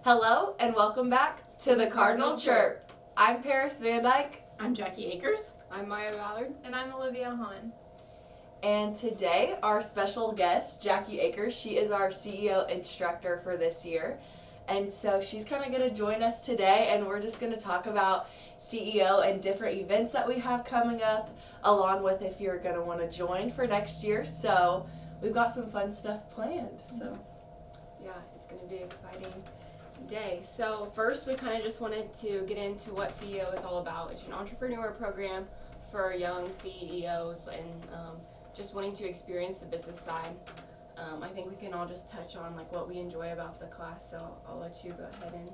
Hello and welcome back to the Cardinal Chirp. I'm Paris Van Dyke. I'm Jackie Akers. I'm Miah Ballard. And I'm Olivia Hahn. And today our special guest, Jackie Akers, she is our CEO instructor for this year. And so she's kind of going to join us today, and we're just going to talk about CEO and different events that we have coming up, along with if you're going to want to join for next year. So we've got some fun stuff planned. So yeah, it's going to be an exciting day. So first, we kind of just wanted to get into what CEO is all about. It's an entrepreneur program for young CEOs and just wanting to experience the business side. I think we can all just touch on like what we enjoy about the class, so I'll let you go ahead and.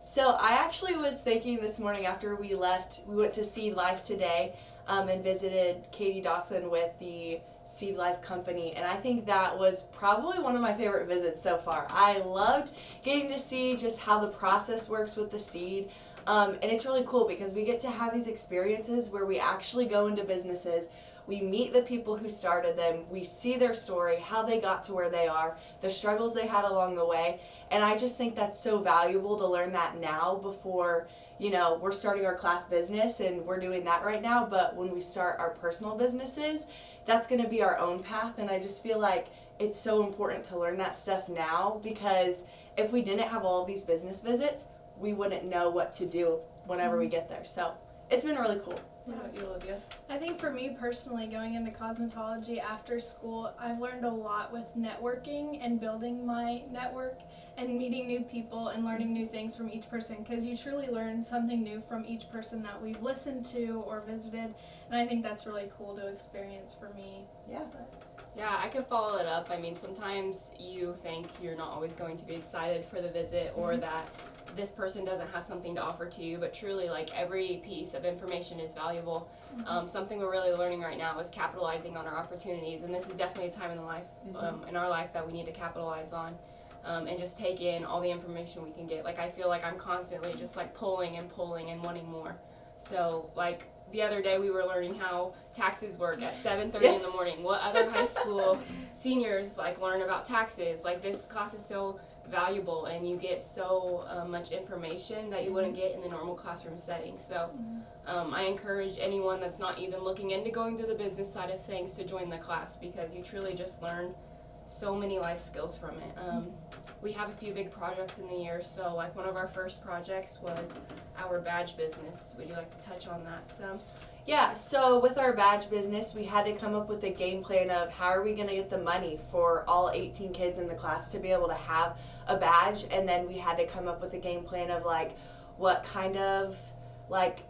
So I actually was thinking this morning after we left, we went to Seed Life today and visited Katie Dawson with the Seed Life company, and I think that was probably one of my favorite visits so far. I loved getting to see just how the process works with the seed, and it's really cool because we get to have these experiences where we actually go into businesses. We meet the people who started them, we see their story, how they got to where they are, the struggles they had along the way, and I just think that's so valuable to learn that now before, we're starting our class business, and we're doing that right now, but when we start our personal businesses, that's going to be our own path, and I just feel like it's so important to learn that stuff now, because if we didn't have all of these business visits, we wouldn't know what to do whenever we get there, so it's been really cool. What about you, Olivia? I think for me personally, going into cosmetology after school, I've learned a lot with networking and building my network and meeting new people and learning new things from each person, because you truly learn something new from each person that we've listened to or visited, and I think that's really cool to experience for me. Yeah, I can follow it up. I mean, sometimes you think you're not always going to be excited for the visit or that this person doesn't have something to offer to you, but truly, like, every piece of information is valuable. Something we're really learning right now is capitalizing on our opportunities, and this is definitely a time in the life, in our life that we need to capitalize on, and just take in all the information we can get. Like, I feel like I'm constantly just like pulling and wanting more. So, like, the other day we were learning how taxes work at 7:30 in the morning. What other high school seniors like learn about taxes? Like, this class is so valuable, and you get so much information that you wouldn't get in the normal classroom setting. So I encourage anyone that's not even looking into going through the business side of things to join the class, because you truly just learn so many life skills from it. We have a few big projects in the year, so like one of our first projects was our badge business. Would you like to touch on that some? Yeah, so with our badge business, we had to come up with a game plan of how are we going to get the money for all 18 kids in the class to be able to have a badge, and then we had to come up with a game plan of like what kind of like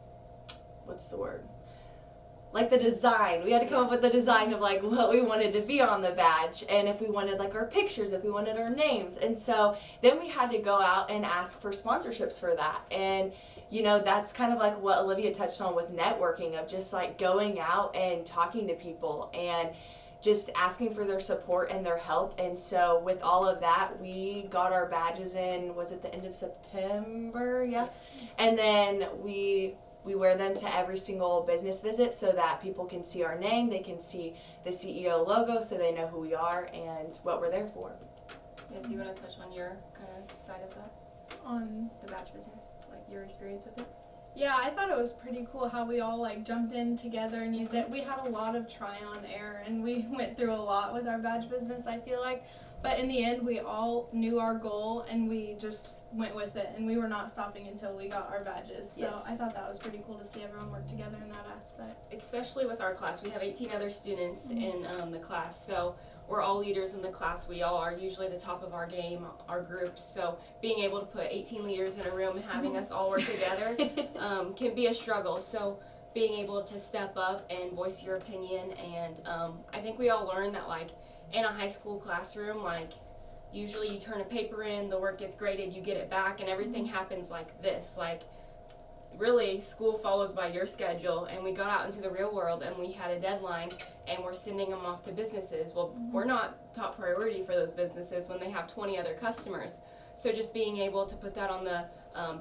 the design. We had to come up with the design of like what we wanted to be on the badge, and if we wanted like our pictures, if we wanted our names. And so then we had to go out and ask for sponsorships for that. And that's kind of like what Olivia touched on with networking, of just like going out and talking to people and just asking for their support and their help. And so with all of that, we got our badges in, was it the end of September? Yeah. And then we wear them to every single business visit so that people can see our name, they can see the CEO logo, so they know who we are and what we're there for. Yeah, do you want to touch on your kind of side of that? On the badge business, like your experience with it? Yeah, I thought it was pretty cool how we all like jumped in together and used it. We had a lot of try on error, and we went through a lot with our badge business, I feel like. But in the end, we all knew our goal, and we just went with it, and we were not stopping until we got our badges. So Yes. I thought that was pretty cool to see everyone work together in that aspect. Especially with our class. We have 18 other students in the class, so we're all leaders in the class. We all are usually the top of our game, our groups. So being able to put 18 leaders in a room and having us all work together can be a struggle. So being able to step up and voice your opinion, and I think we all learn that like in a high school classroom, like usually you turn a paper in, the work gets graded, you get it back, and everything happens like this. Like, really, school follows by your schedule, and we got out into the real world, and we had a deadline, and we're sending them off to businesses. Well, we're not top priority for those businesses when they have 20 other customers. So just being able to put that on the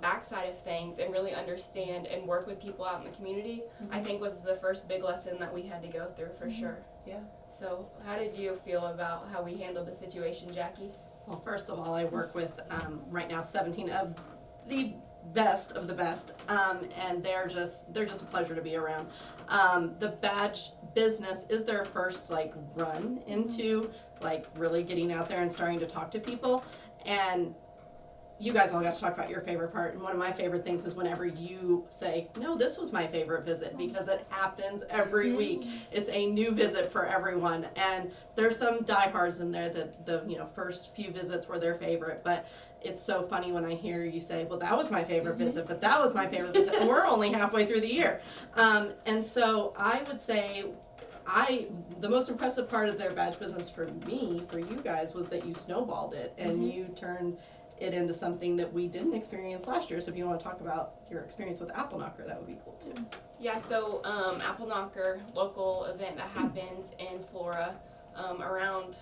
backside of things and really understand and work with people out in the community, I think was the first big lesson that we had to go through for sure. Yeah. So how did you feel about how we handled the situation, Jackie? Well, first of all, I work with right now 17 of the best of the best, and they're just a pleasure to be around. The badge business is their first like run into like really getting out there and starting to talk to people, and you guys all got to talk about your favorite part, and one of my favorite things is whenever you say, no, this was my favorite visit, because it happens every week. It's a new visit for everyone, and there's some diehards in there that the first few visits were their favorite, but it's so funny when I hear you say, well, that was my favorite visit, but that was my favorite visit, and we're only halfway through the year. And so I would say the most impressive part of their badge business for me, for you guys, was that you snowballed it, and you turned it into something that we didn't experience last year. So if you want to talk about your experience with Apple Knocker, that would be cool too. Yeah, so Apple Knocker, local event that happens in Flora around,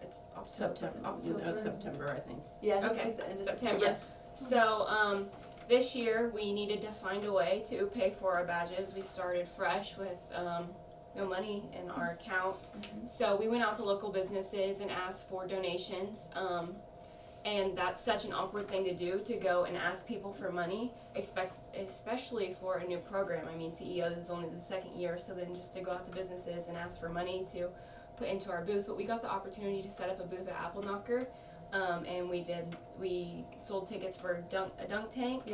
it's September, I think. Yeah, I think Okay, it's at the end of September. Yes. So this year we needed to find a way to pay for our badges. We started fresh with no money in our account. So we went out to local businesses and asked for donations. And that's such an awkward thing to do, to go and ask people for money, especially for a new program. I mean, CEO, this is only the second year, so then just to go out to businesses and ask for money to put into our booth. But we got the opportunity to set up a booth at Apple Knocker, and we sold tickets for a dunk tank,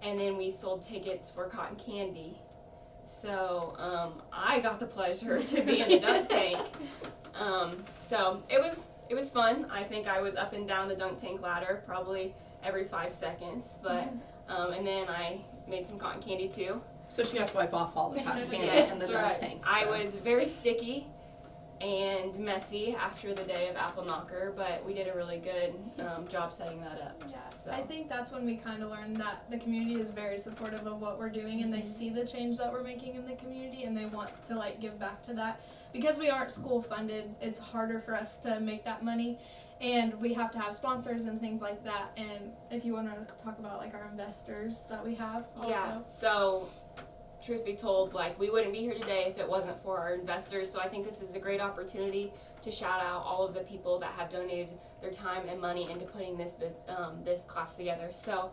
and then we sold tickets for cotton candy. So I got the pleasure to be in the dunk tank. So it was fun. I think I was up and down the dunk tank ladder probably every 5 seconds, but and then I made some cotton candy too. So she got to wipe off all the cotton candy in the dunk tank. I was very sticky and messy after the day of Apple Knocker, but we did a really good job setting that up. Yeah, So. I think that's when we kind of learned that the community is very supportive of what we're doing, and they see the change that we're making in the community, and they want to like give back to that. Because we aren't school funded, it's harder for us to make that money, and we have to have sponsors and things like that. And if you want to talk about like our investors that we have also. Yeah, so truth be told, like, we wouldn't be here today if it wasn't for our investors. So I think this is a great opportunity to shout out all of the people that have donated their time and money into putting this class together. So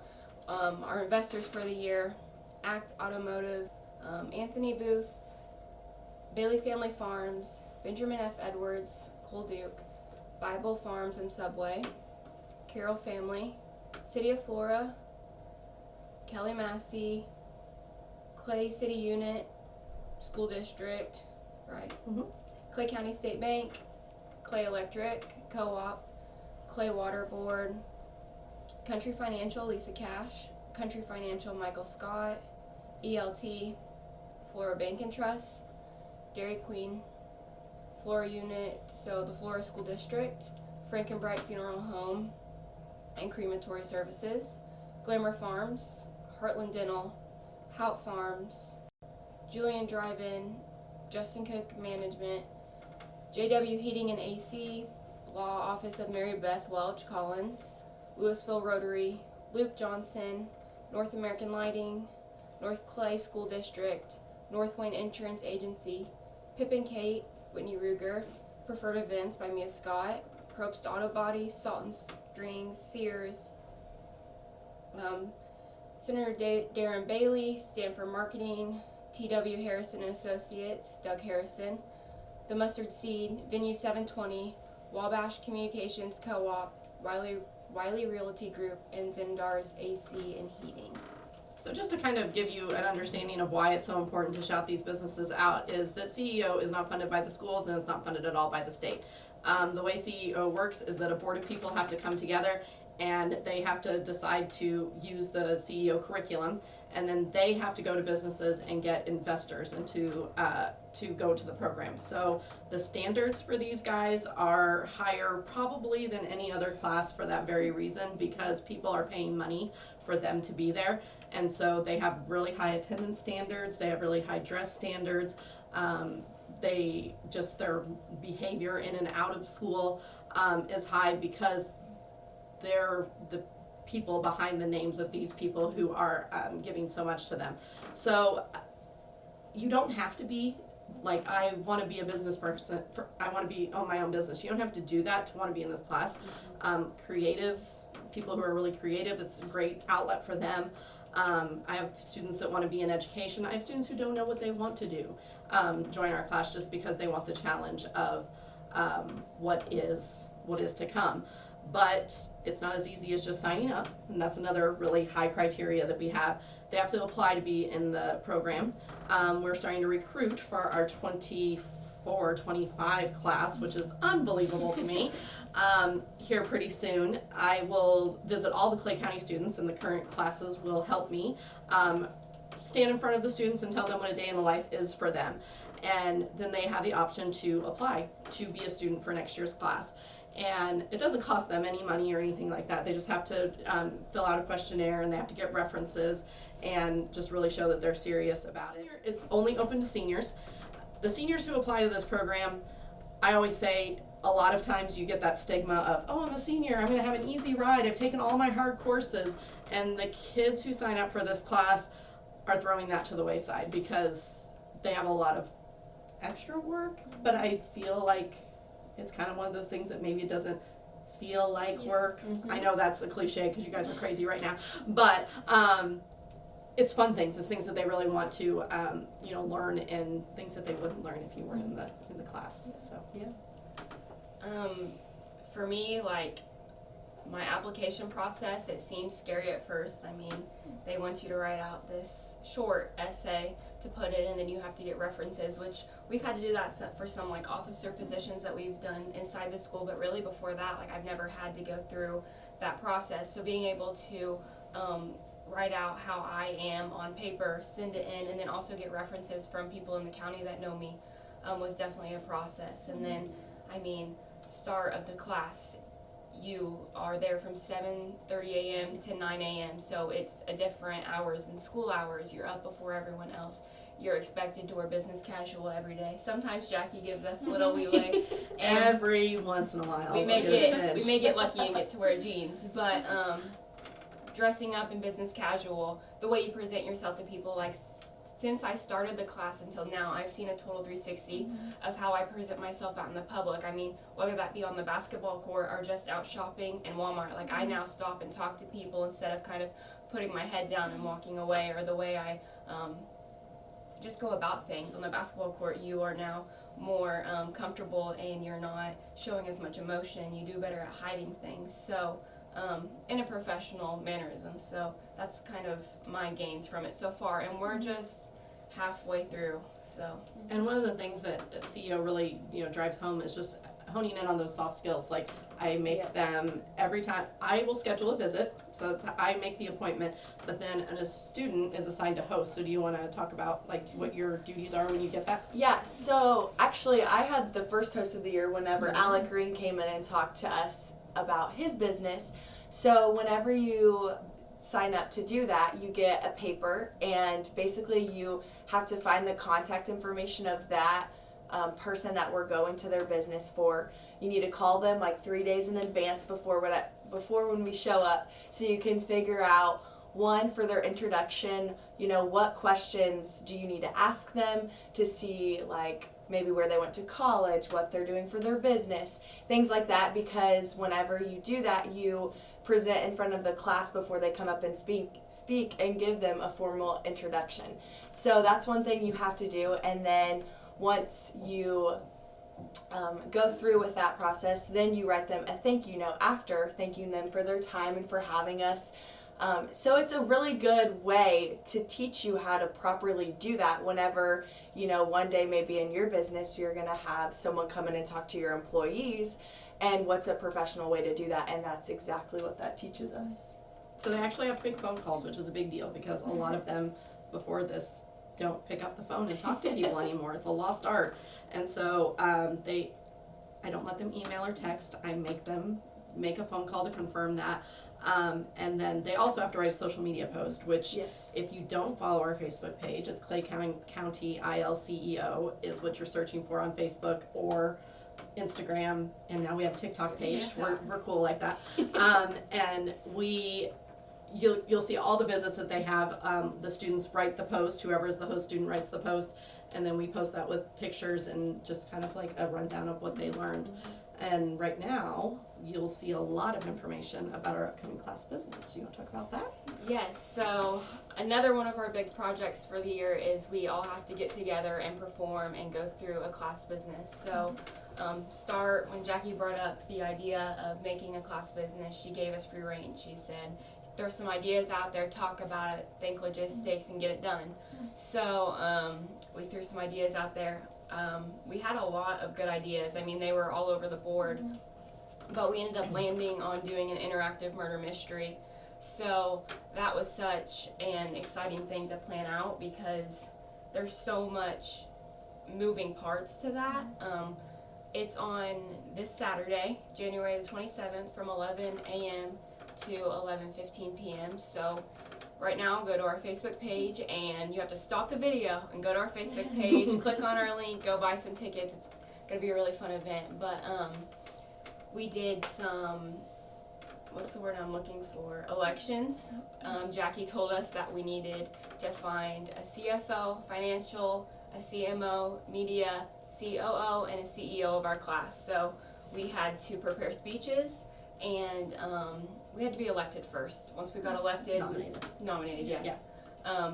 our investors for the year: ACT Automotive, Anthony Booth, Bailey Family Farms, Benjamin F. Edwards, Cole Duke, Bible Farms and Subway, Carroll Family, City of Flora, Kelly Massey, Clay City Unit, School District, right? Clay County State Bank, Clay Electric, Co-op, Clay Water Board, Country Financial, Lisa Cash, Country Financial, Michael Scott, ELT, Flora Bank and Trust, Dairy Queen, Flora Unit, so the Flora School District, Frankenbright Funeral Home and Crematory Services, Glamour Farms, Heartland Dental, Hout Farms, Julian Drive-In, Justin Cook Management, JW Heating and AC, Law Office of Mary Beth Welch Collins, Louisville Rotary, Luke Johnson, North American Lighting, North Clay School District, North Wayne Insurance Agency, Pip and Kate, Whitney Ruger, Preferred Events by Mia Scott, Probst Auto Body, Salt and Strings, Sears, Senator Darren Bailey, Stanford Marketing, T.W. Harrison and Associates, Doug Harrison, The Mustard Seed, Venue 720, Wabash Communications Co-op, Wiley Realty Group, and Zendar's AC and Heating. So just to kind of give you an understanding of why it's so important to shout these businesses out is that CEO is not funded by the schools and it's not funded at all by the state. The way CEO works is that a board of people have to come together and they have to decide to use the CEO curriculum, and then they have to go to businesses and get investors and to go to the program. So the standards for these guys are higher probably than any other class for that very reason, because people are paying money for them to be there. And so they have really high attendance standards, they have really high dress standards, their behavior in and out of school is high because they're the people behind the names of these people who are giving so much to them. So you don't have to be like I want to be a business person, I want to own my own business. You don't have to do that to want to be in this class. Creatives, people who are really creative, it's a great outlet for them. I have students that want to be in education. I have students who don't know what they want to do, join our class just because they want the challenge of what is to come. But it's not as easy as just signing up, and that's another really high criteria that we have. They have to apply to be in the program. We're starting to recruit for our 24-25 class, which is unbelievable to me, here pretty soon. I will visit all the Clay County students, and the current classes will help me stand in front of the students and tell them what a day in the life is for them. And then they have the option to apply to be a student for next year's class. And it doesn't cost them any money or anything like that. They just have to fill out a questionnaire, and they have to get references and just really show that they're serious about it. It's only open to seniors. The seniors who apply to this program, I always say a lot of times you get that stigma of, oh, I'm a senior, I'm going to have an easy ride, I've taken all my hard courses. And the kids who sign up for this class are throwing that to the wayside because they have a lot of extra work, but I feel like it's kind of one of those things that maybe it doesn't feel like work. Mm-hmm. I know that's a cliche because you guys are crazy right now, but it's fun things. It's things that they really want to learn, and things that they wouldn't learn if you weren't in the class. So yeah. For me, like, my application process, it seems scary at first. I mean, they want you to write out this short essay to put it, and then you have to get references, which we've had to do that for some like officer positions that we've done inside the school, but really before that, like, I've never had to go through that process. So being able to write out how I am on paper, send it in, and then also get references from people in the county that know me was definitely a process. And then, I mean, start of the class, you are there from 7:30 a.m. to 9 a.m. So it's a different hours than school hours. You're up before everyone else. You're expected to wear business casual every day. Sometimes Jackie gives us a little leeway. Every once in a while. We may get lucky and get to wear jeans. But dressing up in business casual, the way you present yourself to people, like, since I started the class until now, I've seen a total 360 of how I present myself out in the public. I mean, whether that be on the basketball court or just out shopping in Walmart. Like, I now stop and talk to people instead of kind of putting my head down and walking away, or the way I just go about things. On the basketball court, you are now more comfortable, and you're not showing as much emotion. You do better at hiding things. So, in a professional mannerism. So that's kind of my gains from it so far, and we're just halfway through. So, and one of the things that CEO really drives home is just honing in on those soft skills. Like, I make them every time. I will schedule a visit, so that's how I make the appointment, but then a student is assigned to host. So do you want to talk about like what your duties are when you get that? Yeah, so actually I had the first host of the year whenever Alec Green came in and talked to us about his business. So whenever you sign up to do that, you get a paper, and basically you have to find the contact information of that person that we're going to their business for. You need to call them like 3 days in advance before when we show up, so you can figure out, one, for their introduction, what questions do you need to ask them to see, like, maybe where they went to college, what they're doing for their business, things like that, because whenever you do that, you present in front of the class before they come up and speak and give them a formal introduction. So that's one thing you have to do, and then once you go through with that process, then you write them a thank you note after, thanking them for their time and for having us. So it's a really good way to teach you how to properly do that whenever, one day maybe in your business you're going to have someone come in and talk to your employees, and what's a professional way to do that, and that's exactly what that teaches us. So they actually have to make phone calls, which is a big deal because a lot of them before this don't pick up the phone and talk to people anymore. It's a lost art. And so I don't let them email or text. I make them make a phone call to confirm that. And then they also have to write a social media post, which if you don't follow our Facebook page, it's Clay County ILCEO is what you're searching for on Facebook or Instagram, and now we have a TikTok page. We're cool like that. And we you'll see all the visits that they have. The students write the post, whoever is the host student writes the post, and then we post that with pictures and just kind of like a rundown of what they learned. And right now, you'll see a lot of information about our upcoming class business. Do you want to talk about that? Yes, so another one of our big projects for the year is we all have to get together and perform and go through a class business. So when Jackie brought up the idea of making a class business, she gave us free rein. She said, there's some ideas out there, talk about it, think logistics, and get it done. So we threw some ideas out there. We had a lot of good ideas. I mean, they were all over the board, but we ended up landing on doing an interactive murder mystery. So that was such an exciting thing to plan out because there's so much moving parts to that. It's on this Saturday, January the 27th, from 11 a.m. to 11:15 p.m. So right now, go to our Facebook page, and you have to stop the video and go to our Facebook page, click on our link, go buy some tickets. It's going to be a really fun event. But we did some, what's the word I'm looking for, elections. Jackie told us that we needed to find a CFO, financial, a CMO, media, COO, and a CEO of our class. So we had to prepare speeches, and we had to be elected first. Once we got elected, nominated, yes. Yeah.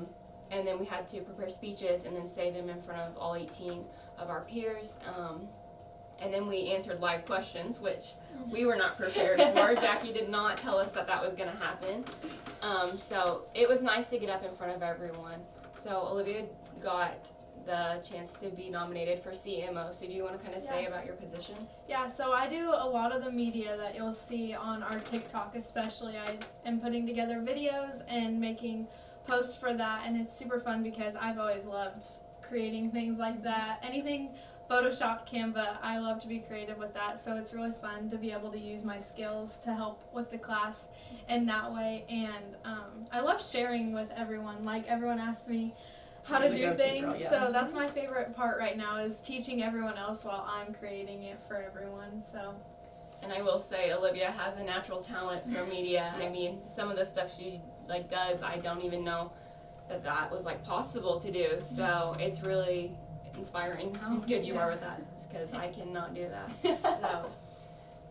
And then we had to prepare speeches and then say them in front of all 18 of our peers. And then we answered live questions, which we were not prepared for. Jackie did not tell us that was going to happen. So it was nice to get up in front of everyone. So Olivia got the chance to be nominated for CMO. So do you want to kind of say about your position? Yeah, so I do a lot of the media that you'll see on our TikTok especially. I am putting together videos and making posts for that, and it's super fun because I've always loved creating things like that. Anything Photoshop, Canva, I love to be creative with that, so it's really fun to be able to use my skills to help with the class in that way. And I love sharing with everyone. Like, everyone asks me how to do things, girl, yes. So that's my favorite part right now, is teaching everyone else while I'm creating it for everyone. So. And I will say, Olivia has a natural talent for media. Yes. I mean, some of the stuff she does, I don't even know that was possible to do. So it's really inspiring how good you are with that, because I cannot do that. So.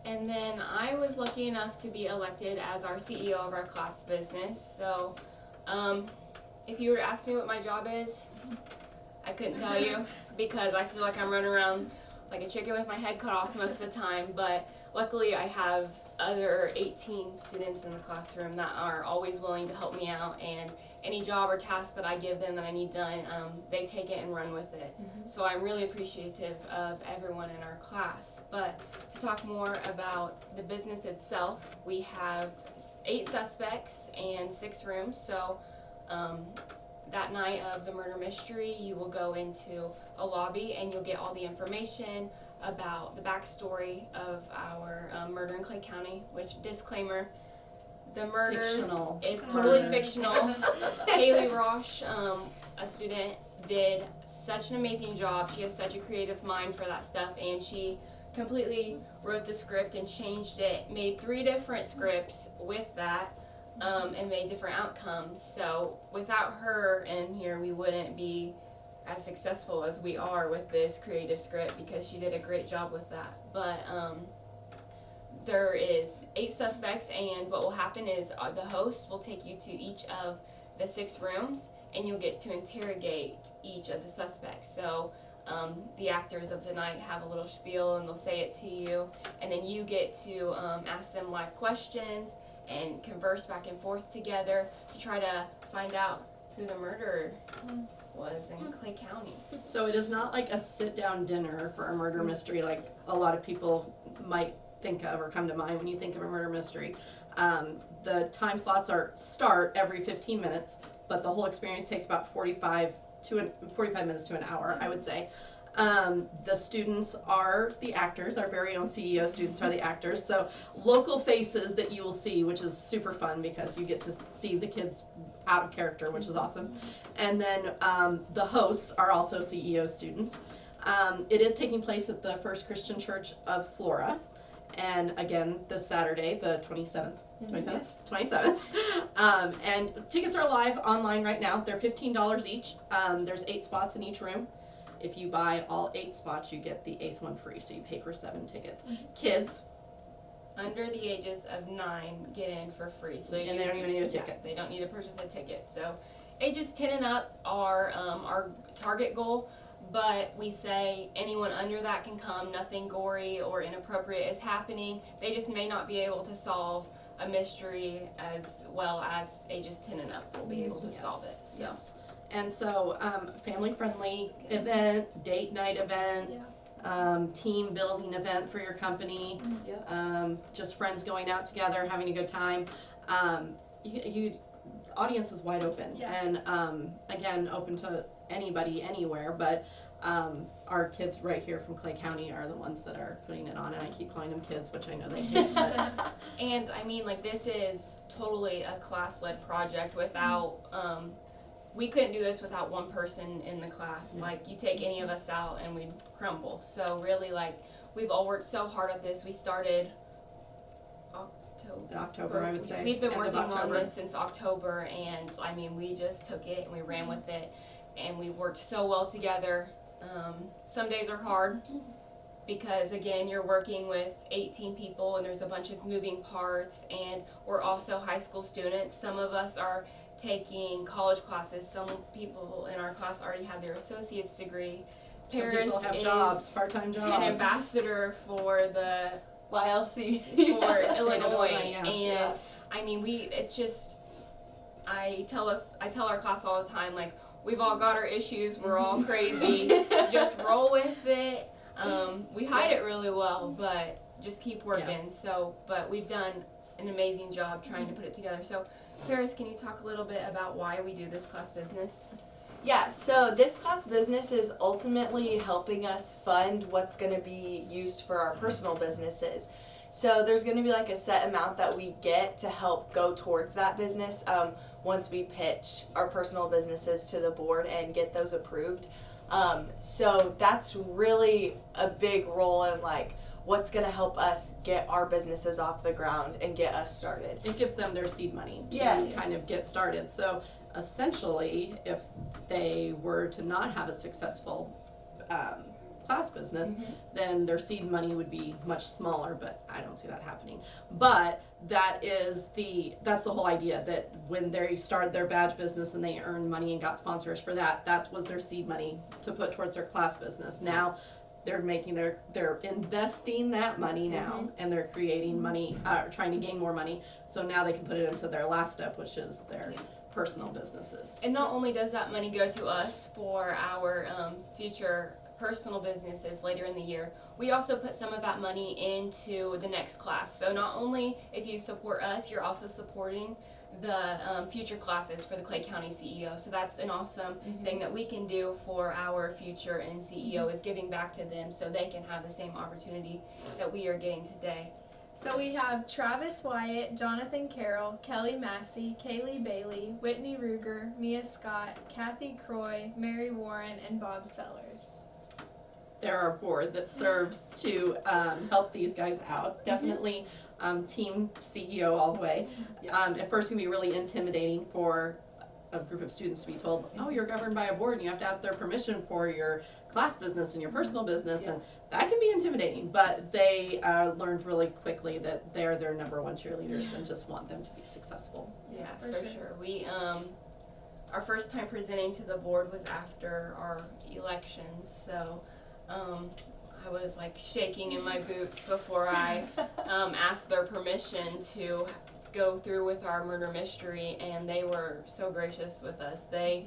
And then I was lucky enough to be elected as our CEO of our class business. So if you were to ask me what my job is, I couldn't tell you, because I feel like I'm running around like a chicken with my head cut off most of the time. But luckily I have other 18 students in the classroom that are always willing to help me out, and any job or task that I give them that I need done, they take it and run with it. Mm-hmm. So I'm really appreciative of everyone in our class. But to talk more about the business itself, we have 8 suspects and 6 rooms. So that night of the murder mystery, you will go into a lobby and you'll get all the information about the backstory of our murder in Clay County, which, disclaimer, the murder is totally fictional. Haley Rosh, a student, did such an amazing job. She has such a creative mind for that stuff, and she completely wrote the script and changed it, made 3 different scripts with that, and made different outcomes. So without her in here, we wouldn't be as successful as we are with this creative script, because she did a great job with that. But there is 8 suspects, and what will happen is the host will take you to each of the 6 rooms, and you'll get to interrogate each of the suspects. So the actors of the night have a little spiel, and they'll say it to you, and then you get to ask them live questions and converse back and forth together to try to find out who the murderer was in Clay County. So it is not like a sit-down dinner for a murder mystery like a lot of people might think of or come to mind when you think of a murder mystery. The time slots start every 15 minutes, but the whole experience takes about 45 minutes to an hour, I would say. The students are the actors. Our very own CEO students are the actors. So local faces that you will see, which is super fun because you get to see the kids out of character, which is awesome. And then the hosts are also CEO students. It is taking place at the First Christian Church of Flora. And again, this Saturday, the 27th. 27th? Yes. 27th. And tickets are live online right now. They're $15 each. There's 8 spots in each room. If you buy all 8 spots, you get the 8th one free, so you pay for 7 tickets. Kids, Under the ages of 9 get in for free. So and they don't even need a ticket. They don't need to purchase a ticket. So ages 10 and up are our target goal, but we say anyone under that can come. Nothing gory or inappropriate is happening. They just may not be able to solve a mystery as well as ages 10 and up will be able to solve it. So. Yes. And so, family-friendly event, date night event, team building event for your company, just friends going out together, having a good time. Audience is wide open, and again, open to anybody, anywhere, but our kids right here from Clay County are the ones that are putting it on, and I keep calling them kids, which I know they hate. And I mean, like, this is totally a class-led project without, we couldn't do this without one person in the class. Yeah. Like, you take any of us out and we'd crumble. So really, like, we've all worked so hard at this. We started October, I would say. We've been End of working on October. this since October, and I mean, we just took it and we ran with it, and we worked so well together. Some days are hard because, again, you're working with 18 people and there's a bunch of moving parts, and we're also high school students. Some of us are taking college classes. Some people in our class already have their associate's degree. Some Paris people have is jobs, part-time jobs. an ambassador for the YLC. for State of Illinois, yeah. and I mean, it's just, I tell our class all the time, like, we've all got our issues, we're all crazy, just roll with it. We hide it really well, but just keep working. So, but we've done an amazing job trying to put it together. So, Paris, can you talk a little bit about why we do this class business? Yeah, so this class business is ultimately helping us fund what's going to be used for our personal businesses. So there's going to be like a set amount that we get to help go towards that business once we pitch our personal businesses to the board and get those approved. So that's really a big role in like what's going to help us get our businesses off the ground and get us started. It gives them their seed money to Yes. kind of get started. So essentially, if they were to not have a successful class business, then their seed money would be much smaller, but I don't see that happening. But that's the whole idea, that when they started their badge business and they earned money and got sponsors for that, that was their seed money to put towards their class business. Now they're they're investing that money now, and they're creating money, trying to gain more money, so now they can put it into their last step, which is their personal businesses. And not only does that money go to us for our future personal businesses later in the year, we also put some of that money into the next class. So not only if you support us, you're also supporting the future classes for the Clay County CEO. So that's an awesome thing that we can do for our future NCEO, is giving back to them so they can have the same opportunity that we are getting today. So we have Travis Wyatt, Jonathan Carroll, Kelly Massey, Kaylee Bailey, Whitney Ruger, Miah Scott, Kathy Croy, Mary Warren, and Bob Sellers. They're our board that serves to help these guys out. Definitely team CEO all the way. Yes. At first it can be really intimidating for a group of students to be told, oh, you're governed by a board and you have to ask their permission for your class business and your personal business, and that can be intimidating, but they learned really quickly that they're their number one cheerleaders and just want them to be successful. Yeah, For for sure. sure. We our first time presenting to the board was after our elections, so I was like shaking in my boots before I asked their permission to go through with our murder mystery, and they were so gracious with us. They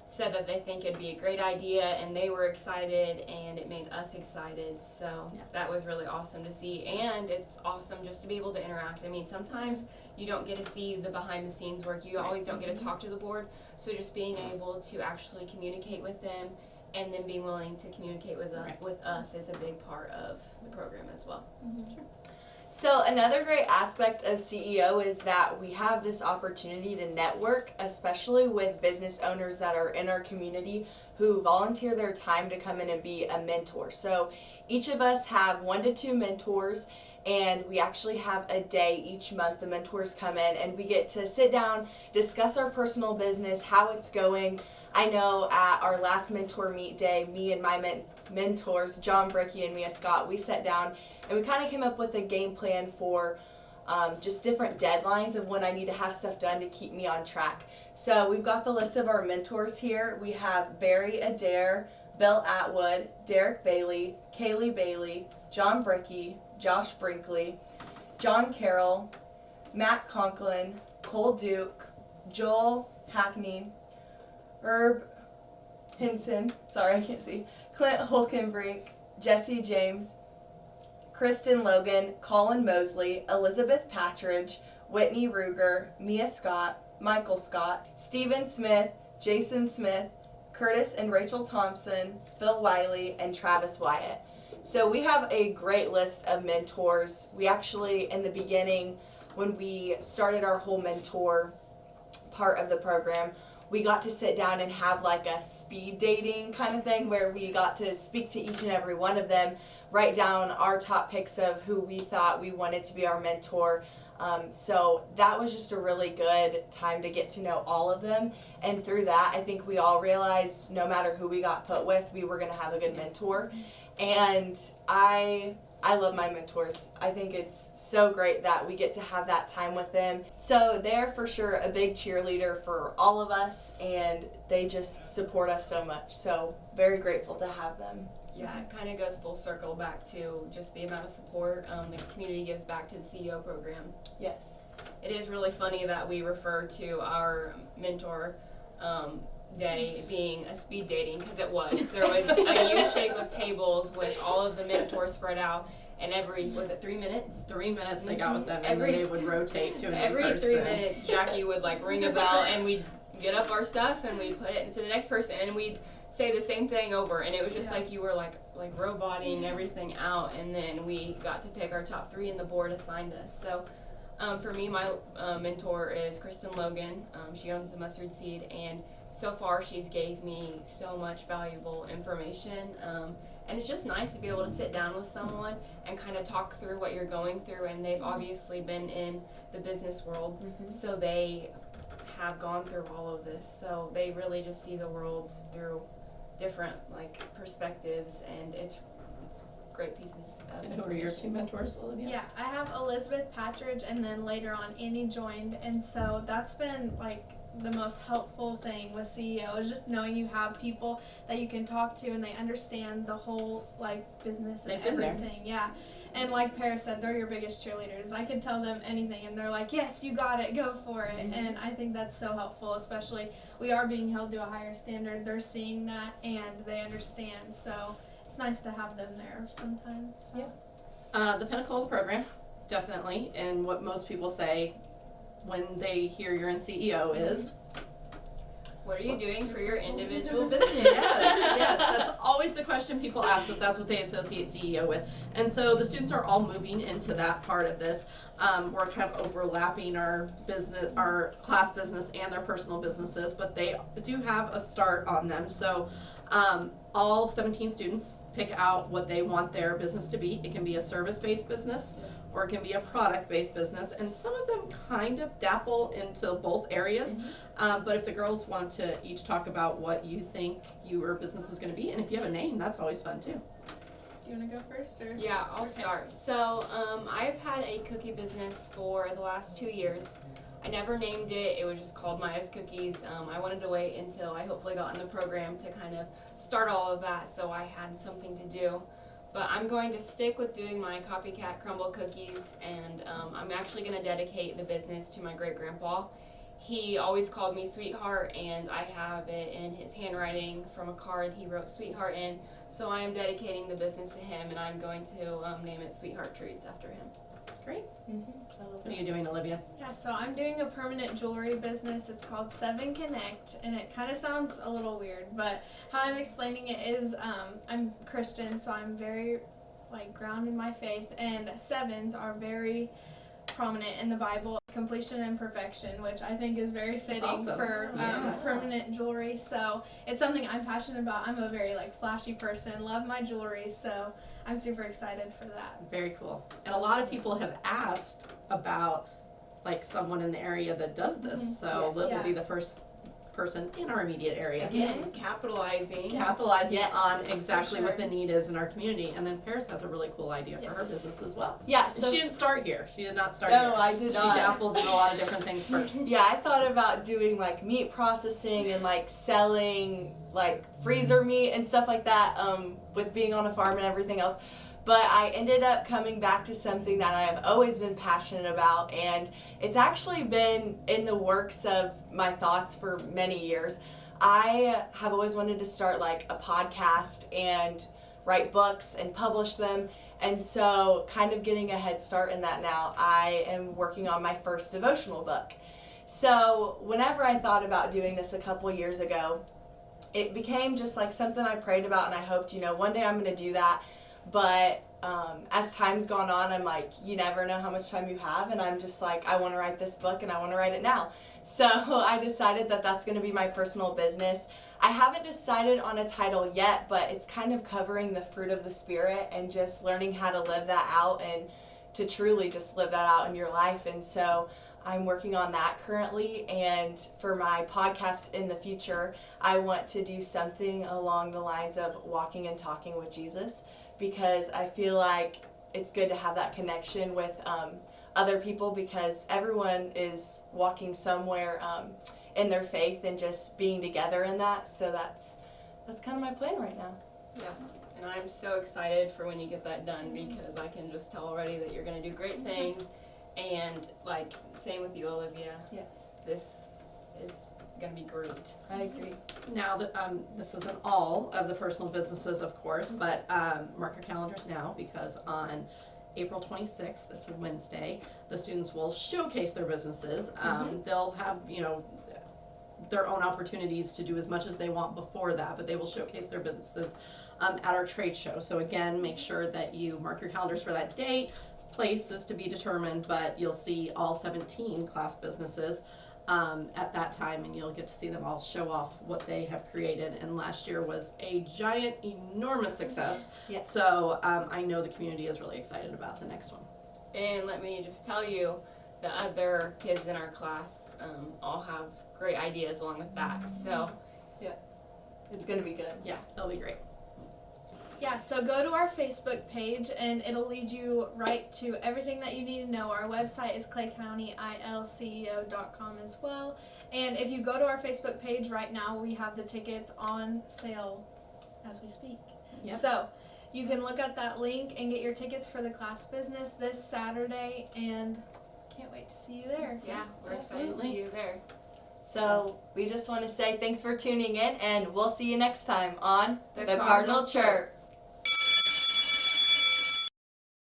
said that they think it'd be a great idea, and they were excited, and it made us excited. So that was really awesome to see, and it's awesome just to be able to interact. I mean, sometimes you don't get to see the behind the scenes work. You always don't get to talk to the board, so just being able to actually communicate with them and then being willing to communicate with us is a big part of the program as well. So another great aspect of CEO is that we have this opportunity to network, especially with business owners that are in our community who volunteer their time to come in and be a mentor. So each of us have 1 to 2 mentors, and we actually have a day each month the mentors come in and we get to sit down, discuss our personal business, how it's going. I know at our last mentor meet day, me and my mentors, John Bricky and Miah Scott, we sat down and we kind of came up with a game plan for just different deadlines of when I need to have stuff done to keep me on track. So we've got the list of our mentors here. We have Barry Adair, Bill Atwood, Derek Bailey, Kaylee Bailey, John Bricky, Josh Brinkley, John Carroll, Matt Conklin, Cole Duke, Joel Hackney, Herb Hinson, sorry I can't see, Clint Holkenbrink, Jesse James, Kristen Logan, Colin Mosley, Elizabeth Patridge, Whitney Ruger, Miah Scott, Michael Scott, Stephen Smith, Jason Smith, Curtis and Rachel Thompson, Phil Wiley, and Travis Wyatt. So we have a great list of mentors. We actually, in the beginning, when we started our whole mentor part of the program, we got to sit down and have like a speed dating kind of thing where we got to speak to each and every one of them, write down our top picks of who we thought we wanted to be our mentor. So that was just a really good time to get to know all of them. And through that, I think we all realized no matter who we got put with, we were going to have a good mentor. And I love my mentors. I think it's so great that we get to have that time with them. So they're for sure a big cheerleader for all of us, and they just support us so much. So very grateful to have them. Yeah, it kind of goes full circle back to just the amount of support the community gives back to the CEO program. Yes. It is really funny that we refer to our mentor day being a speed dating, because it was. There was a U shape of tables with all of the mentors spread out, and was it 3 minutes? 3 minutes they got with them, and then they would rotate to another Every person. 3 minutes, Jackie would like ring a bell, and we'd get up our stuff and we'd put it into the next person, and we'd say the same thing over, and it was just like you were like roboting everything out, and then we got to pick our top 3 and the board assigned us. So for me, my mentor is Kristen Logan. She owns the Mustard Seed, and so far she's gave me so much valuable information, and it's just nice to be able to sit down with someone and kind of talk through what you're going through. And they've obviously been in the business world, so they have gone through all of this, so they really just see the world through different perspectives, and it's great pieces of And who are your 2 mentors, Olivia? Yeah, I have Elizabeth Patridge, and then later on Annie joined, and so that's been the most helpful thing with CEO is just knowing you have people that you can talk to and they understand the whole business and They've been everything. Yeah. And like Paris said, they're your biggest cheerleaders. I can tell them anything and they're like, yes, you got it, go for it. And I think that's so helpful, especially we are being held to a higher standard. They're seeing that and they understand. So it's nice to have them there sometimes. So. Yeah. The pinnacle of the program, definitely, and what most people say when they hear you're in CEO is, what are you doing for your individual business? Yes, that's always the question people ask, but that's what they associate CEO with. And so the students are all moving into that part of this. We're kind of overlapping our business, our class business and their personal businesses, but they do have a start on them. So all 17 students pick out what they want their business to be. It can be a service-based business, or it can be a product-based business, and some of them kind of dabble into both areas. But if the girls want to each talk about what you think your business is going to be, and if you have a name, that's always fun too. Do you want to go first? Or? Yeah, I'll start. So I've had a cookie business for the last 2 years. I never named it. It was just called Miah's Cookies. I wanted to wait until I hopefully got in the program to kind of start all of that, so I had something to do. But I'm going to stick with doing my copycat crumble cookies, and I'm actually going to dedicate the business to my great-grandpa. He always called me Sweetheart, and I have it in his handwriting from a card he wrote Sweetheart in. So I am dedicating the business to him, and I'm going to name it Sweetheart Treats after him. Great. What are you doing, Olivia? Yeah, so I'm doing a permanent jewelry business. It's called 7 Connect, and it kind of sounds a little weird, but how I'm explaining it is I'm Christian, so I'm very grounded in my faith, and 7s are very prominent in the Bible, completion and perfection, which I think is very fitting awesome. for permanent jewelry. So it's something I'm passionate about. I'm a very flashy person, love my jewelry, so I'm super excited for that. Very cool. And a lot of people have asked about someone in the area that does this. So Liv will be the first person in our immediate area. Again, capitalizing. Yes, on exactly for what sure. the need is in our community. And then Paris has a really cool idea for her business as well. Yeah, And so she didn't start here. She did not start No, here. I did She not. dabbled in a lot of different things first. yeah, I thought about doing meat processing and selling freezer meat and stuff like that, with being on a farm and everything else. But I ended up coming back to something that I have always been passionate about, and it's actually been in the works of my thoughts for many years. I have always wanted to start a podcast and write books and publish them, and so kind of getting a head start in that now, I am working on my first devotional book. So whenever I thought about doing this a couple years ago, it became just something I prayed about, and I hoped, one day I'm going to do that. But as time's gone on, I'm you never know how much time you have, and I'm just I want to write this book, and I want to write it now. So I decided that that's going to be my personal business. I haven't decided on a title yet, but it's kind of covering the fruit of the Spirit and just learning how to live that out and to truly just live that out in your life. And so I'm working on that currently, and for my podcast in the future, I want to do something along the lines of walking and talking with Jesus, because I feel it's good to have that connection with other people, because everyone is walking somewhere in their faith and just being together in that. So that's kind of my plan right now. Yeah. And I'm so excited for when you get that done, because I can just tell already that you're going to do great things. And same with you, Olivia. Yes, This is going to be great. I agree. Now, this isn't all of the personal businesses, of course, but mark your calendars now, because on April 26th, that's a Wednesday, the students will showcase their businesses. They'll have, their own opportunities to do as much as they want before that, but they will showcase their businesses at our trade show. So again, make sure that you mark your calendars for that date. Place is to be determined, but you'll see all 17 class businesses at that time, and you'll get to see them all show off what they have created. And last year was a giant, enormous success. Yes. So I know the community is really excited about the next one. And let me just tell you, the other kids in our class all have great ideas along with that. So It's going to be good. Yeah, it'll be great. Yeah, so go to our Facebook page and it'll lead you right to everything that you need to know. Our website is claycountyilceo.com as well. And if you go to our Facebook page right now, we have the tickets on sale as we speak. Yep. So you can look at that link and get your tickets for the class business this Saturday, and can't wait to see you there. yeah, we're excited to see you there. So we just want to say thanks for tuning in, and we'll see you next time on The the Cardinal Cardinal Chirp.